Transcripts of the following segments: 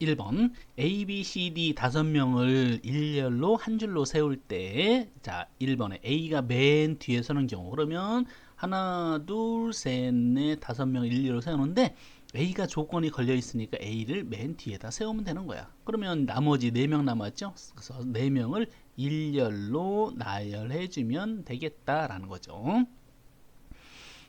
1번 A, B, C, D 5명을 일렬로 한 줄로 세울 때, 자, 1번에 A가 맨 뒤에 서는 경우, 그러면 하나, 둘, 셋, 넷, 5명을 일렬로 세우는데 A가 조건이 걸려 있으니까 A를 맨 뒤에다 세우면 되는 거야. 그러면 나머지 4명 남았죠? 그래서 4명을 일렬로 나열해 주면 되겠다라는 거죠.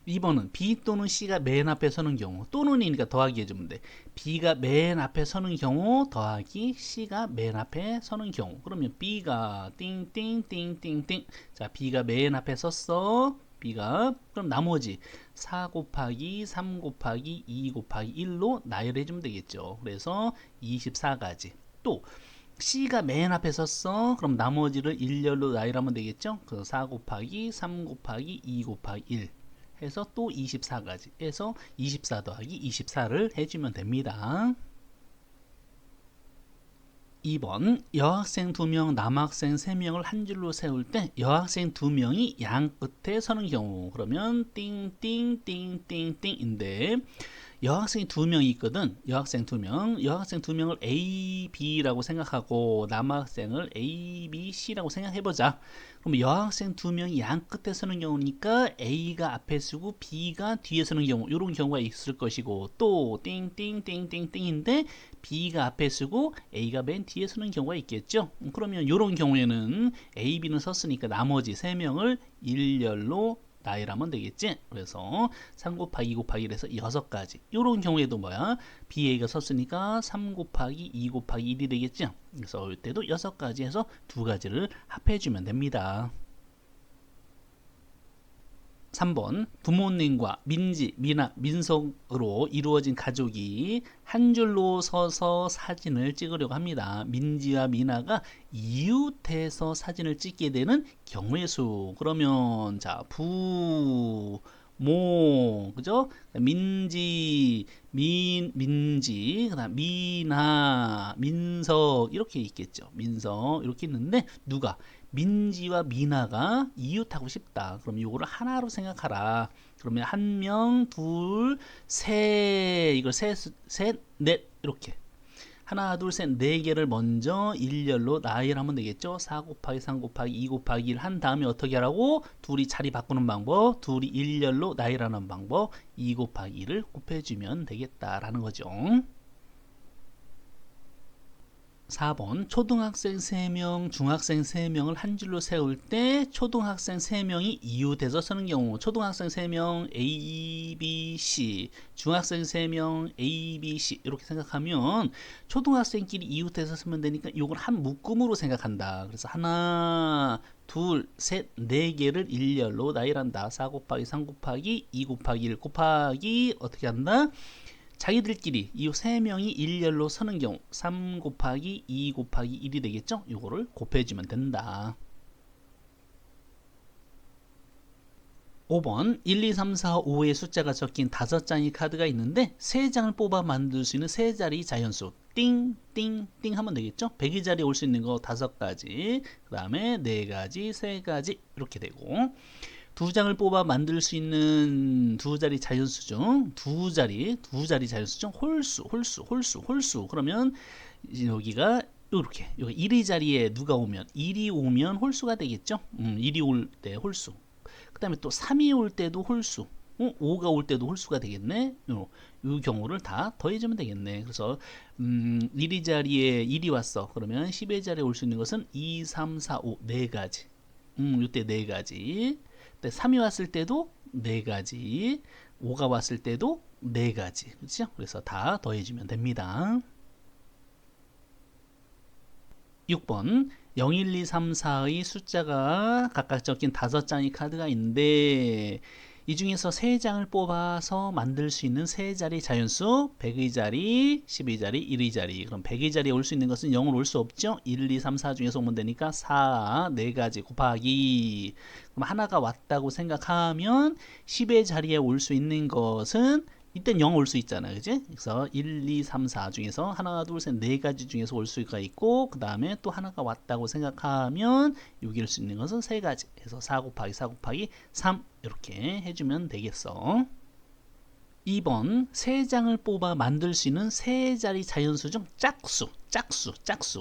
2번은 B 또는 C가 맨 앞에 서는 경우, 또는이니까 더하기 해주면 돼. B가 맨 앞에 서는 경우 더하기 C가 맨 앞에 서는 경우. 그러면 B가 띵띵띵띵띵. 자, B가 맨 앞에 섰어. B가 그럼 나머지 4 곱하기 3 곱하기 2 곱하기 1로 나열해 주면 되겠죠. 그래서 24가지. 또 C가 맨 앞에 섰어. 그럼 나머지를 일렬로 나열하면 되겠죠. 그래서 4 곱하기 3 곱하기 2 곱하기 1 해서 또 24가지 해서 24 더하기 24를 해주면 됩니다. 2번 여학생 2명 남학생 3명을 한 줄로 세울 때 여학생 2명이 양 끝에 서는 경우, 그러면 띵띵띵띵띵인데 여학생이 2명이 있거든. 여학생 2명. 여학생 2명을 A, B라고 생각하고 남학생을 A, B, C라고 생각해보자. 그럼 여학생 2명이 양 끝에 서는 경우니까 A가 앞에 서고 B가 뒤에 서는 경우, 이런 경우가 있을 것이고, 또 띵띵띵띵띵인데 B가 앞에 서고 A가 맨 뒤에 서는 경우가 있겠죠. 그러면 이런 경우에는 A, B는 섰으니까 나머지 3명을 일렬로 나열하면 되겠지. 그래서 3 곱하기 2 곱하기 1에서 6가지. 이런 경우에도 뭐야? BA가 섰으니까 3 곱하기 2 곱하기 1이 되겠죠. 그래서 이때도 6가지 해서 2가지를 합해주면 됩니다. 3번 부모님과 민지, 민학, 민석으로 이루어진 가족이 한 줄로 서서 사진을 찍으려고 합니다. 민지와 민아가 이웃해서 사진을 찍게 되는 경우의 수. 그러면 자, 모, 그죠? 민지, 그다음 민아, 민석 이렇게 있겠죠. 민석 이렇게 있는데 누가 민지와 미나가 이웃하고 싶다. 그럼 이거를 하나로 생각하라. 그러면 한 명, 둘, 셋, 이걸 셋, 넷 이렇게 하나, 둘, 셋, 네 개를 먼저 일렬로 나열하면 되겠죠. 4 곱하기 3 곱하기 2 곱하기 1 한 다음에 어떻게 하라고? 둘이 자리 바꾸는 방법, 둘이 일렬로 나열하는 방법, 2 곱하기 1을 곱해주면 되겠다라는 거죠. 4번 초등학생 3명, 중학생 3명을 한 줄로 세울 때 초등학생 3명이 이웃해서 서는 경우, 초등학생 3명 A, B, C, 중학생 3명 A, B, C 이렇게 생각하면 초등학생끼리 이웃해서 서면 되니까 이걸 한 묶음으로 생각한다. 그래서 하나, 둘, 셋, 네 개를 일렬로 나열한다. 4 곱하기 3 곱하기 2 곱하기 1 곱하기 어떻게 한다? 자기들끼리 이 세 명이 일렬로 서는 경우 3 곱하기 2 곱하기 1이 되겠죠? 이거를 곱해주면 된다. 5번 1, 2, 3, 4, 5의 숫자가 적힌 5장의 카드가 있는데 3장을 뽑아 만들 수 있는 3자리 자연수 띵띵띵 하면 되겠죠. 100의 자리에 올 수 있는 거 5가지, 그 다음에 4가지, 3가지 이렇게 되고, 2장을 뽑아 만들 수 있는 2자리 자연수 중 2자리 자연수 중 홀수. 그러면 여기가 이렇게 여기 1의 자리에 누가 오면 1이 오면 홀수가 되겠죠. 1이 올 때 홀수. 그 다음에 또 3이 올 때도 홀수. 5가 올 때도 홀수가 되겠네. 이 경우를 다 더해주면 되겠네. 그래서 1의 자리에 1이 왔어. 그러면 10의 자리에 올 수 있는 것은 2, 3, 4, 5 4가지. 이때 4가지. 3이 왔을 때도 4가지, 5가 왔을 때도 4가지. 그렇죠? 그래서 다 더해주면 됩니다. 6번 0, 1, 2, 3, 4의 숫자가 각각 적힌 5장의 카드가 있는데 이 중에서 3장을 뽑아서 만들 수 있는 3자리 자연수 100의 자리, 10의 자리, 1의 자리. 그럼 100의 자리에 올 수 있는 것은 0을 올 수 없죠. 1, 2, 3, 4 중에서 오면 되니까 4, 4가지 곱하기, 그럼 하나가 왔다고 생각하면 10의 자리에 올 수 있는 것은 이땐 0 올 수 있잖아요. 그지? 그래서 1, 2, 3, 4 중에서 하나, 둘, 셋, 4가지 중에서 올 수가 있고, 그 다음에 또 하나가 왔다고 생각하면 여기 올 수 있는 것은 3가지. 그래서 4 곱하기 4 곱하기 3 이렇게 해주면 되겠어. 2번 세 장을 뽑아 만들 수 있는 세 자리 자연수 중 짝수.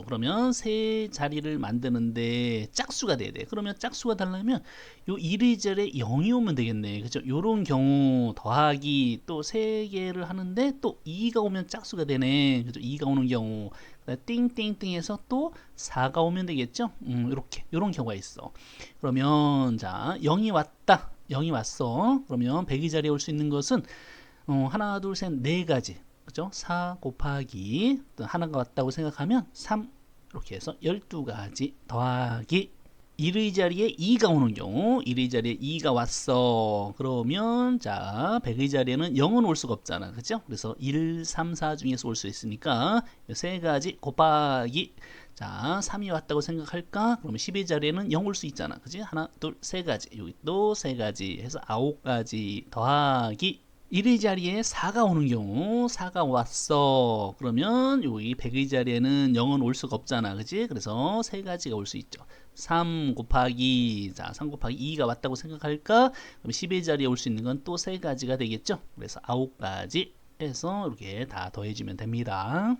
그러면 세 자리를 만드는데 짝수가 돼야 돼. 그러면 짝수가 달라면 요 이리저리 0이 오면 되겠네. 그죠? 요런 경우 더하기 또 세 개를 하는데 또 2가 오면 짝수가 되네. 그죠? 2가 오는 경우. 띵띵띵해서 또 4가 오면 되겠죠? 이렇게 요런 경우가 있어. 그러면 자 0이 왔다. 0이 왔어. 그러면 100이 자리에 올 수 있는 것은 하나, 둘, 셋, 네 가지. 그죠? 4 곱하기 하나가 왔다고 생각하면 3 이렇게 해서 12가지 더하기 1의 자리에 2가 오는 경우 1의 자리에 2가 왔어. 그러면 자 100의 자리에는 0은 올 수가 없잖아. 그죠? 그래서 1, 3, 4 중에서 올 수 있으니까 세 가지 곱하기 자 3이 왔다고 생각할까? 그러면 10의 자리에는 0 올 수 있잖아. 그지? 하나, 둘, 세 가지. 여기 또 세 가지 해서 9가지 더하기 1의 자리에 4가 오는 경우 4가 왔어. 그러면 여기 100의 자리에는 0은 올 수가 없잖아. 그지? 그래서 세 가지가 올 수 있죠. 3 곱하기 자 3 곱하기 2가 왔다고 생각할까? 그럼 10의 자리에 올 수 있는 건 또 세 가지가 되겠죠. 그래서 9가지 해서 이렇게 다 더해주면 됩니다.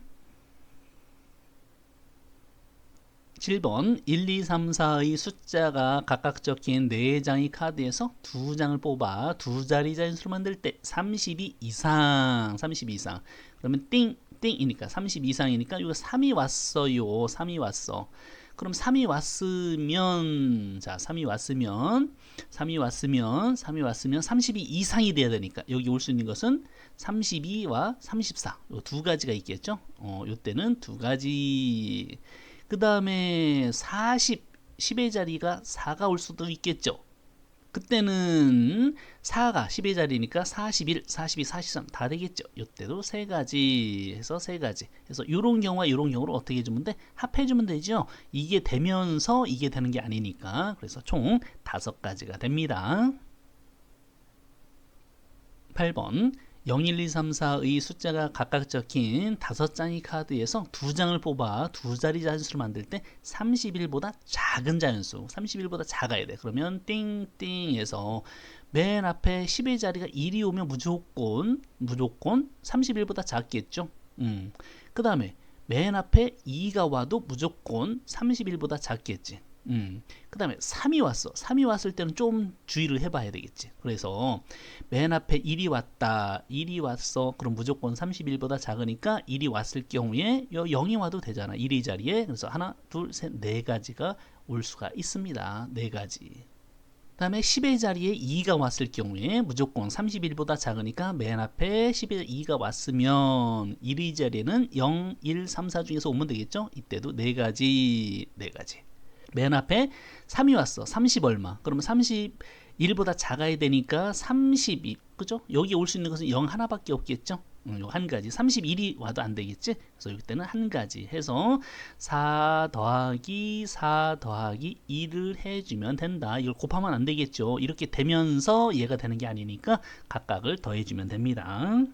7번 1, 2, 3, 4의 숫자가 각각 적힌 4장의 카드에서 2장을 뽑아 두 자리 자연수를 만들 때 32 이상 그러면 띵이니까 30 이상이니까 이거 3이 왔어요. 3이 왔어. 그럼 3이 왔으면 자 3이 왔으면 32 이상이 돼야 되니까 여기 올 수 있는 것은 32와 34 요 두 가지가 있겠죠. 요때는 두 가지. 그 다음에 10의 자리가 4가 올 수도 있겠죠. 그때는 4가 10의 자리니까 41, 42, 43 다 되겠죠. 이때도 세 가지 해서 세 가지 해서 이런 경우와 이런 경우를 어떻게 해주면 돼? 합해주면 되죠. 이게 되면서 이게 되는 게 아니니까. 그래서 총 5가지가 됩니다. 8번 0, 1, 2, 3, 4의 숫자가 각각 적힌 5장의 카드에서 2장을 뽑아 두 자리 자연수를 만들 때 31보다 작은 자연수 31보다 작아야 돼. 그러면 띵띵해서 맨 앞에 10의 자리가 1이 오면 무조건 31보다 작겠죠. 그 다음에 맨 앞에 2가 와도 무조건 31보다 작겠지. 그 다음에 3이 왔어. 3이 왔을 때는 좀 주의를 해봐야 되겠지. 그래서 맨 앞에 1이 왔다. 1이 왔어. 그럼 무조건 31보다 작으니까 1이 왔을 경우에 0이 와도 되잖아. 1의 자리에. 그래서 하나, 둘, 셋, 네 가지가 올 수가 있습니다. 네 가지. 그 다음에 10의 자리에 2가 왔을 경우에 무조건 31보다 작으니까 맨 앞에 10에 2가 왔으면 1의 자리에는 0, 1, 3, 4 중에서 오면 되겠죠. 이때도 네 가지. 맨 앞에 3이 왔어. 30 얼마. 그러면 31보다 작아야 되니까 32. 그죠? 여기 올 수 있는 것은 0 하나밖에 없겠죠? 요 한 가지. 31이 와도 안 되겠지? 그래서 여기 때는 한 가지 해서 4 더하기 2를 해주면 된다. 이걸 곱하면 안 되겠죠? 이렇게 되면서 얘가 되는 게 아니니까 각각을 더해주면 됩니다.